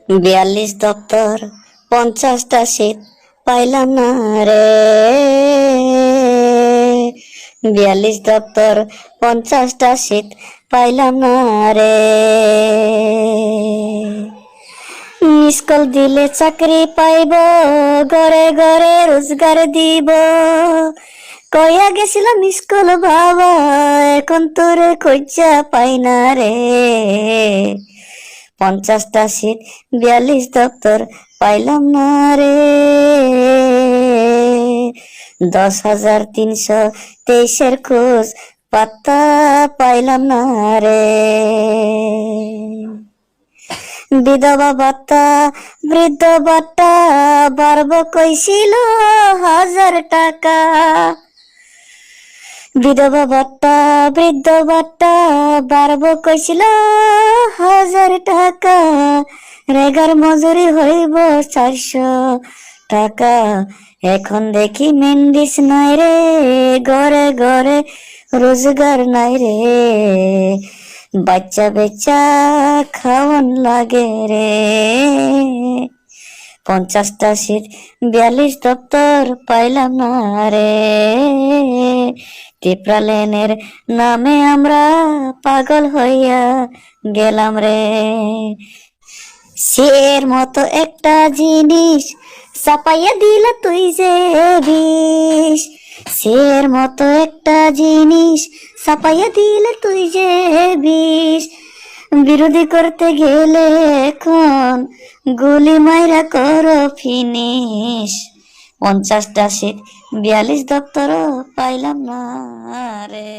42 দপ্তর 50টা শীত পাইলাম না রে। 42 দপ্তর 50টা শীত পাইলাম না রে। মিসকল দিলে চাকরি পাইব, ঘরে ঘরে রোজগার দিব। কইয়া গেছিলাম মিসকল বাবা, এখন তোরে খোঁজা পাই না রে। 50টা শীত 42 দপ্তর পাইলাম না রে। 10,323 খোঁজ পাত্তা পাইলাম না রে। বিধবা ভাতা বৃদ্ধ ভাতা বাড়বো কইছিল 1000 টাকা। বিধবা ভাতা বৃদ্ধ ভাতা বাড়বো কইছিল 1000 টাকা। রেগার মজুরি হইব 400 টাকা। এখন দেখি মেন্ডিস নাই রে, ঘরে ঘরে রোজগার নাই রে। বাচ্চা বেচা খাওয়ান লাগে রে। 50টা শীত 42 দপ্তর পাইলাম না রে। টিপ্রালেনের নামে আমরা পাগল হইয়া গেলাম রে। সের মতো একটা জিনিস চাপাইয়া দিলা তুই যে বিষ। সের মতো একটা জিনিস চাপাইয়া দিলে তুই যে বিষ। বিরোধী করতে গেলে এখন গুলি মাইরা করো ফিনিশ। 50টা শীত 42 দপ্তর পাইলাম না রে।